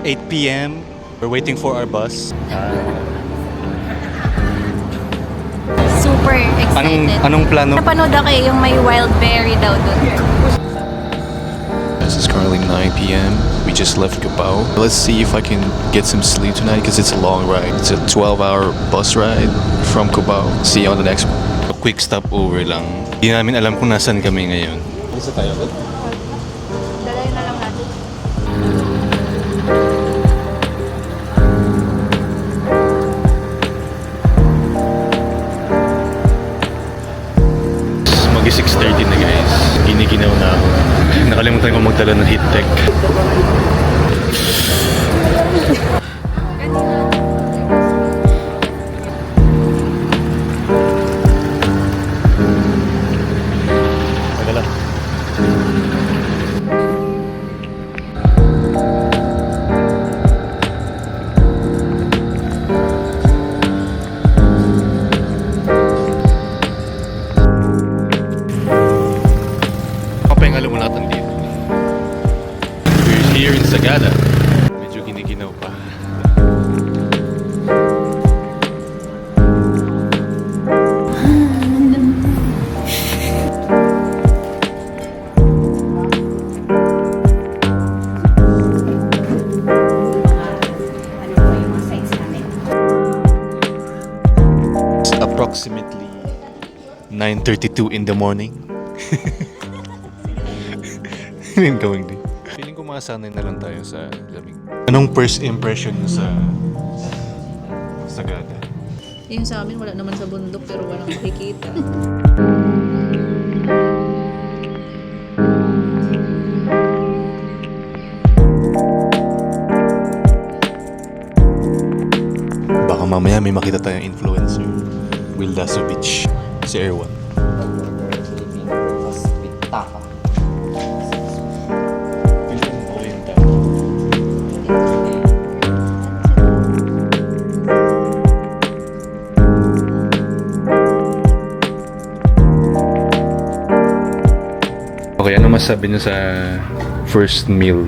8 p.m. We're waiting for our bus. Super excited. Anong plano? Napanood ako yung may wild berry daw dun. This is currently 9 p.m. We just left Cubao. Let's see if I can get some sleep tonight because it's a long ride. It's a 12-hour bus ride from Cubao. See you on the next one. A quick stopover lang. Hindi namin alam kung nasan kami ngayon. Isa tayo agad? Dalayan na lang natin. Magi 6:30 na guys. Giniginaw na ako. Nakalimutan ko magdala ng heat tech. Magdala. Kapengalo mo natin dito. We're here in Sagada. Medyo giniginaw pa. It's approximately 9:32 in the morning. Hindi going din. Feeling ko masanay na lang tayo sa lamig. Anong first impression mo sa Sagada? Yung sa amin, wala naman sa bundok pero walang makikita. Baka mamaya may makita tayong influencer. Will Dasovich. Si Erwan. Okay, ano masabi niyo sa first meal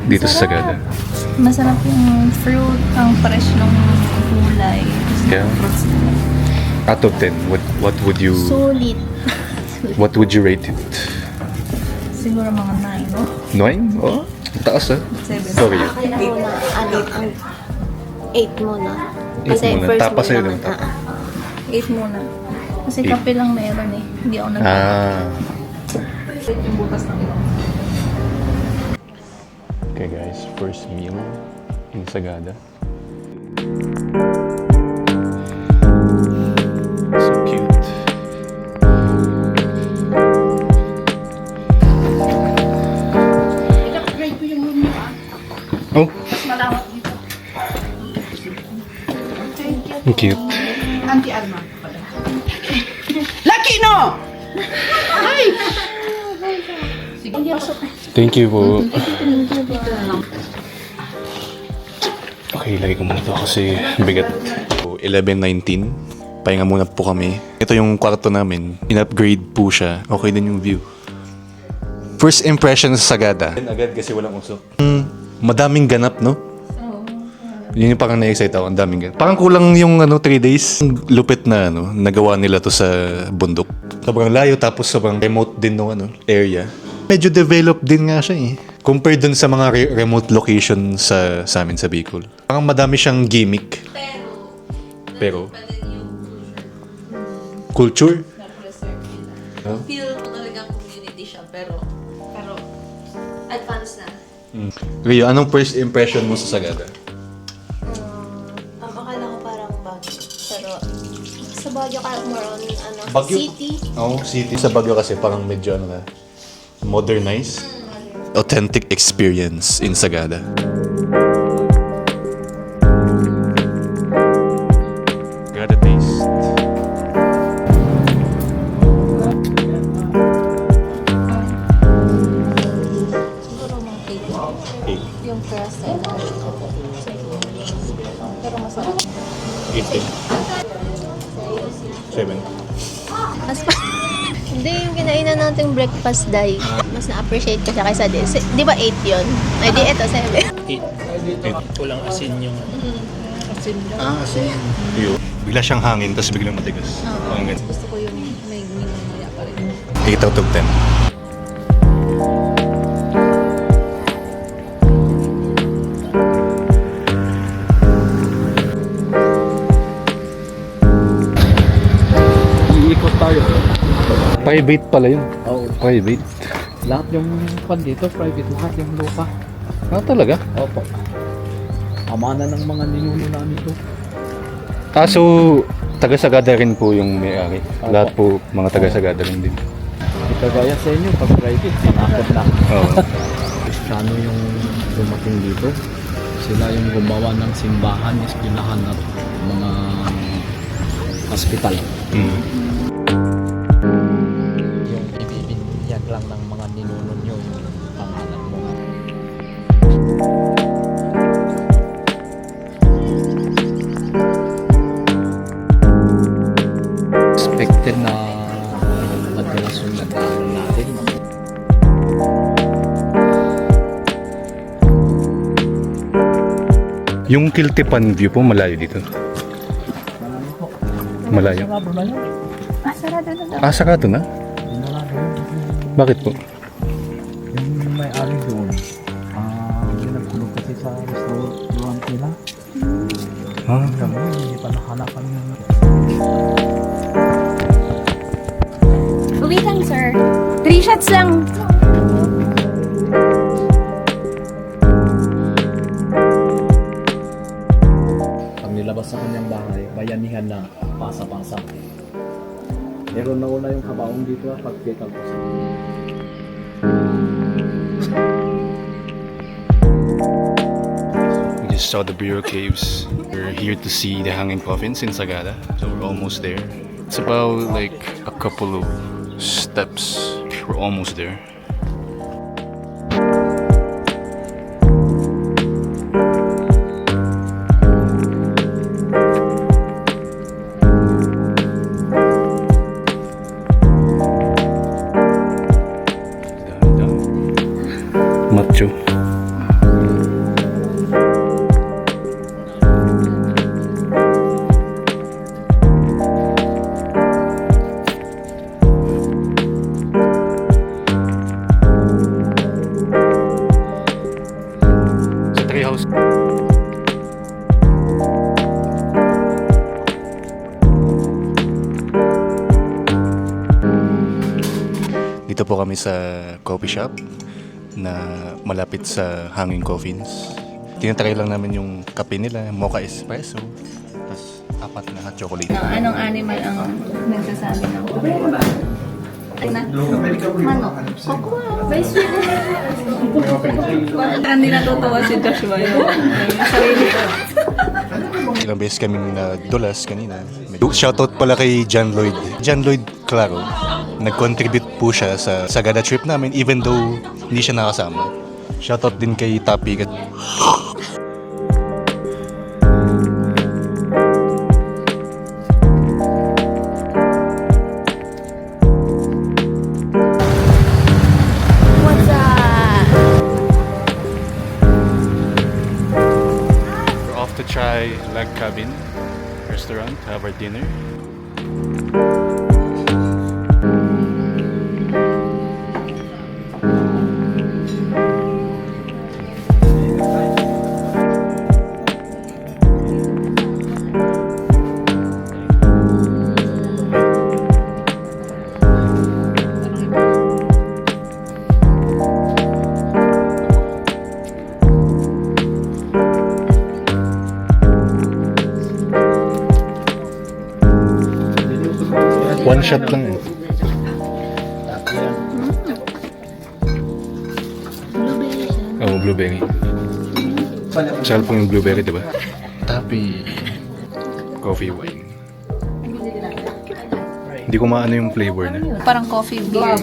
dito sa Sagada? Masarap yung fruit, ang fresh ng gulay. Yeah. Out of 10, what would you Solid. what would you rate it? Siguro mga 9, no? 9? Oh, taas ah. 7. Sorry. Akin ako na, ang 8 muna. Kasi 8 muna. first Tapas meal sa'yo naman. din, tapas. 8 muna. Kasi Eight. kape lang meron eh. Hindi ako nag- Yung butas ng ilang. Okay guys, first meal in Sagada. So cute. I-upgrade ko yung room niya. Oh, Mas malawak dito. ang cute. Auntie Alma. Lucky no! Ay! Sige, pasok. Thank you po. Okay, lagay ko muna ito kasi bigat. 11:19. Pahinga muna po kami. Ito yung kwarto namin. In-upgrade po siya. Okay din yung view. First impression sa Sagada. Agad kasi walang usok. Madaming ganap, no? Yun yung parang na-excite ako. Ang daming ganap. Parang kulang yung 3 days. Lupit na nagawa nila to sa bundok. Sobrang layo tapos sobrang remote din no area. Medyo developed din nga siya eh. Compared dun sa mga remote location sa amin sa Bicol. Parang madami siyang gimmick. Pero culture? Feel mo talagang community siya, pero advanced na. Rio, anong first impression mo sa Sagada? Akala ko parang Baguio. Pero sa Baguio ka more on Baguio? city. Oo, city. Sa Baguio kasi parang medyo modernized. Authentic experience in Sagada. Gotta taste. Siguro mga 8. 8. Yung crust ay pero masarap. 8. 7. Mas Hindi, yung kinainan nating breakfast day. Mas na-appreciate ko siya kaysa din. Di ba 8 yun? Ay, di ito, 7. Kulang asin yung Asin. Bigla siyang hangin, tapos biglang matigas. Parang ganun. Gusto ko yung may minumaya pa rin. 8 out of 10. iikot tayo. Private pala yun. Oo. Private. Lahat yung pan dito, private lahat yung lupa. Ah, talaga? Opo. Amana ng mga ninuno namin to. Ah, so, taga-Sagada rin po yung may-ari. Opo. Lahat po mga taga-Sagada rin din. Kagaya sa inyo, pag private, manakot lang. Oo. Kristiyano yung dumating dito. Sila yung gumawa ng simbahan, eskwelahan at mga hospital. Mm. Yung ibibinyag lang ng mga ninuno nyo yung pangalan mo. Expected na madalas yung nagdaanan natin. Yung Kiltipan view po, malayo dito. Malayo. Sarado na yun. Sarado na daw. Ah, sarado na? Sarado yun. Bakit po? Yung may-ari doon, pinagkulong kasi sa restaurant nila. Ah, Kami, hindi pa nakanapan yung Uwi lang, sir. 3 shots lang. pag nilabas sa kanyang bahay, bayanihan na pasa-pasa. Meron na una yung kabaong dito pagkita ko sa we just saw the Bureau Caves. We're here to see the hanging coffins in Sagada. So we're almost there. It's about like a couple of steps. We're almost there. Macho. Sa treehouse. Dito po kami sa coffee shop na malapit sa Hanging Coffins. Tinatry lang namin yung kape nila, mocha espresso, tapos 4 na hot chocolate. Anong animal ang nagsasabi ng problema? Manok. Koko. Vice Hindi natutuwa si Joshua yung sarili ko. Ilang beses kaming nadulas kanina. Shoutout pala kay John Lloyd. John Lloyd Claro. Nag-contribute po siya sa Sagada trip namin even though hindi siya nakasama. Shoutout din kay Tapi. What's up? We're off to try Lag Cabin restaurant, have our dinner. One shot lang eh. Oh, blueberry. Sarap po yung blueberry, diba? Tapi coffee wine. Hindi ko maano yung flavor na. Parang coffee beer.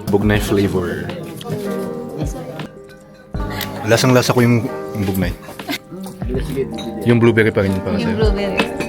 Bugnay flavor. Lasang-lasa ko yung bugnay. Yung blueberry pa rin para Yung sa'yo. blueberry.